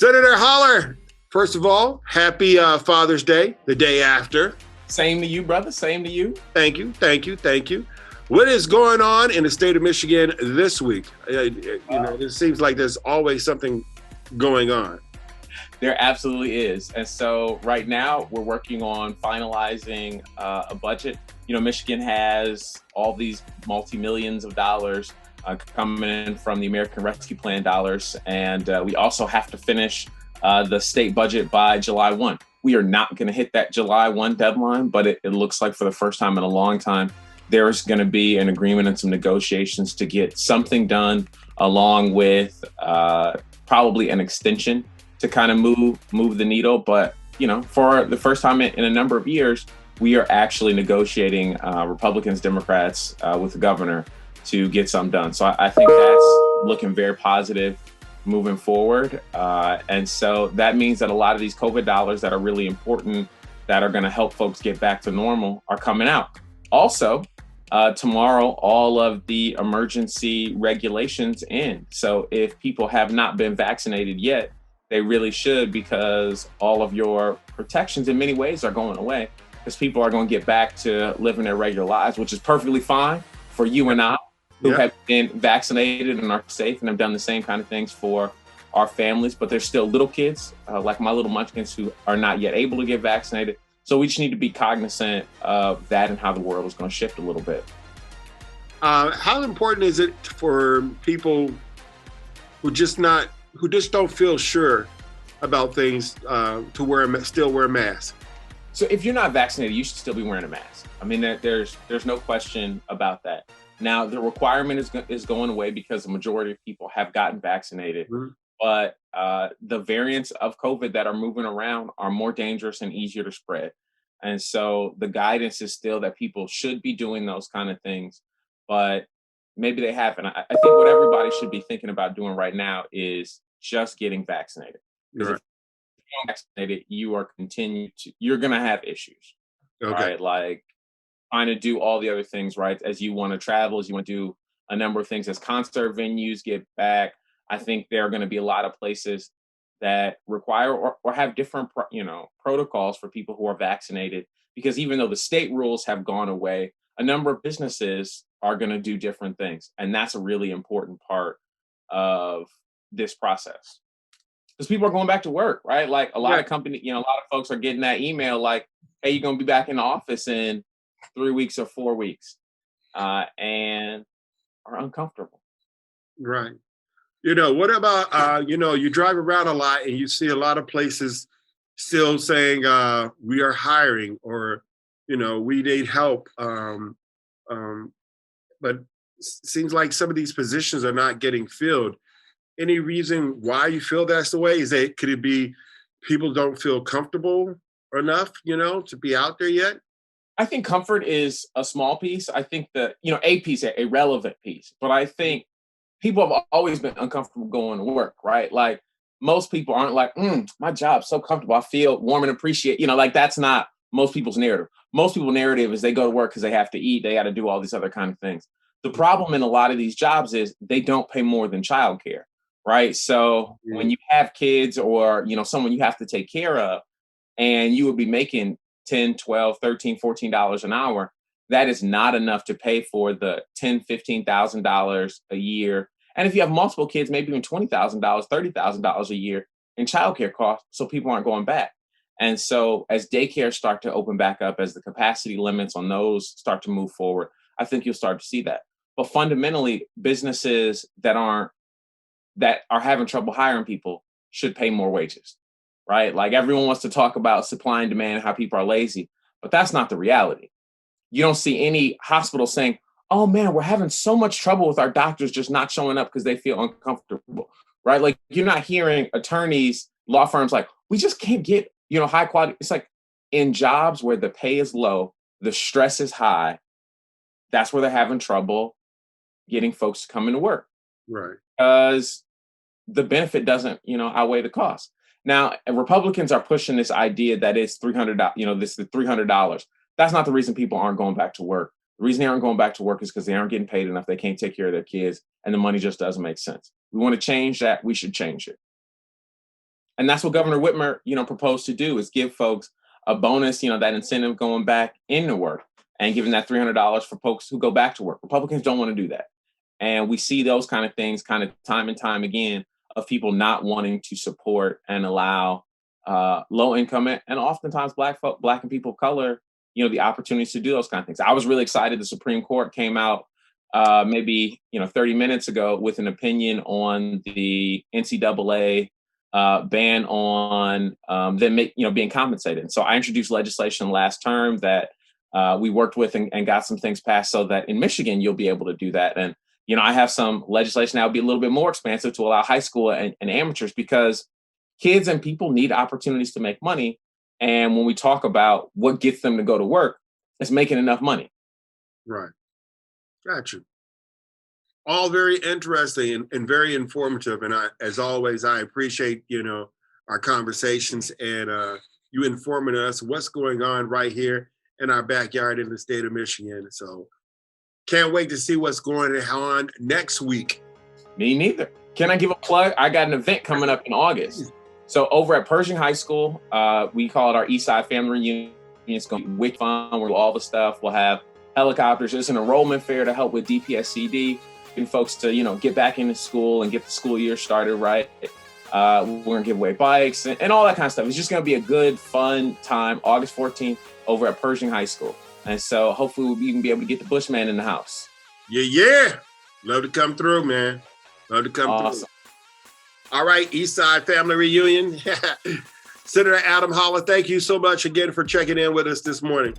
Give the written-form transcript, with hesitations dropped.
Senator Hollier, first of all, happy Father's Day, the day after. Same to you, brother. Same to you. Thank you. What is going on in the state of Michigan this week? It seems like there's always something going on. There absolutely is. And so right now we're working on finalizing a budget. Michigan has all these multi-millions of dollars coming in from the American Rescue Plan dollars. And we also have to finish the state budget by July 1. We are not going to hit that July 1 deadline, but it looks like for the first time in a long time, there's going to be an agreement and some negotiations to get something done along with probably an extension to kind of move the needle. But, for the first time in a number of years, we are actually negotiating Republicans, Democrats with the governor to get something done. So I think that's looking very positive moving forward. And so that means that a lot of these COVID dollars that are really important, that are going to help folks get back to normal, are coming out. Also, tomorrow, all of the emergency regulations end. So if people have not been vaccinated yet, they really should, because all of your protections in many ways are going away, because people are going to get back to living their regular lives, which is perfectly fine for you and I, who have been vaccinated and are safe and have done the same kind of things for our families. But there's still little kids like my little munchkins who are not yet able to get vaccinated. So we just need to be cognizant of that and how the world is going to shift a little bit. How important is it for people who just don't feel sure about things to still wear masks? So if you're not vaccinated, you should still be wearing a mask. I mean, there's no question about that. Now, the requirement is going away because the majority of people have gotten vaccinated. Mm-hmm. But the variants of COVID that are moving around are more dangerous and easier to spread. And so the guidance is still that people should be doing those kind of things, but maybe they haven't. I think what everybody should be thinking about doing right now is just getting vaccinated. Because if you're not vaccinated, you're going to have issues. Okay. Right? Like trying to do all the other things, right? As you want to travel, as you want to do a number of things, as concert venues get back. I think there are going to be a lot of places that require or have different, protocols for people who are vaccinated, because even though the state rules have gone away, a number of businesses are going to do different things. And that's a really important part of this process, because people are going back to work, right? Like a lot of companies, a lot of folks are getting that email like, hey, you're going to be back in the office in 3 weeks or 4 weeks, and are uncomfortable. Right. What about, you drive around a lot and you see a lot of places still saying we are hiring, or, we need help. But it seems like some of these positions are not getting filled. Any reason why you feel that's the way? Could it be people don't feel comfortable enough, to be out there yet? I think comfort is a small piece. I think that, a piece, a relevant piece, but I think people have always been uncomfortable going to work, right? Like most people aren't like, my job's so comfortable, I feel warm and appreciate, like that's not most people's narrative. Most people's narrative is they go to work because they have to eat, they got to do all these other kind of things. The problem in a lot of these jobs is they don't pay more than childcare, right? So when you have kids or, someone you have to take care of, and you would be making $10, $12, $13, $14 an hour, that is not enough to pay for the $10,000, $15,000 a year. And if you have multiple kids, maybe even $20,000, $30,000 a year in childcare costs, so people aren't going back. And so as daycare start to open back up, as the capacity limits on those start to move forward, I think you'll start to see that. But fundamentally, businesses that are having trouble hiring people should pay more wages, right? Like everyone wants to talk about supply and demand and how people are lazy, but that's not the reality. You don't see any hospital saying, oh man, we're having so much trouble with our doctors just not showing up because they feel uncomfortable, right? Like you're not hearing attorneys, law firms like, we just can't get, high quality. It's like in jobs where the pay is low, the stress is high, that's where they're having trouble getting folks to come into work. Right. Because the benefit doesn't, outweigh the cost. Now, Republicans are pushing this idea that it's $300, this is $300. That's not the reason people aren't going back to work. The reason they aren't going back to work is because they aren't getting paid enough. They can't take care of their kids, and the money just doesn't make sense. We want to change that. We should change it. And that's what Governor Whitmer, proposed to do, is give folks a bonus, that incentive going back into work, and giving that $300 for folks who go back to work. Republicans don't want to do that. And we see those kind of things kind of time and time again, of people not wanting to support and allow low income and oftentimes black and people of color, the opportunities to do those kind of things. I was really excited. The Supreme Court came out maybe 30 minutes ago with an opinion on the NCAA ban on them being compensated. And so I introduced legislation last term that we worked with and got some things passed so that in Michigan you'll be able to do that. And I have some legislation that would be a little bit more expansive to allow high school and amateurs, because kids and people need opportunities to make money. And when we talk about what gets them to go to work, it's making enough money. Right. Gotcha. All very interesting and very informative. And as always, I appreciate, our conversations and you informing us what's going on right here in our backyard in the state of Michigan. So can't wait to see what's going on next week. Me neither. Can I give a plug? I got an event coming up in August. So over at Pershing High School, we call it our Eastside Family Reunion. It's going to be wicked fun. We'll do all the stuff. We'll have helicopters. It's an enrollment fair to help with DPSCD and folks to, get back into school and get the school year started right. We're going to give away bikes and all that kind of stuff. It's just going to be a good, fun time, August 14th over at Pershing High School. And so hopefully we'll even be able to get the Bushman in the house. Yeah. Love to come through, man. Love to come through. All right, Eastside Family Reunion. Senator Adam Hollier, thank you so much again for checking in with us this morning.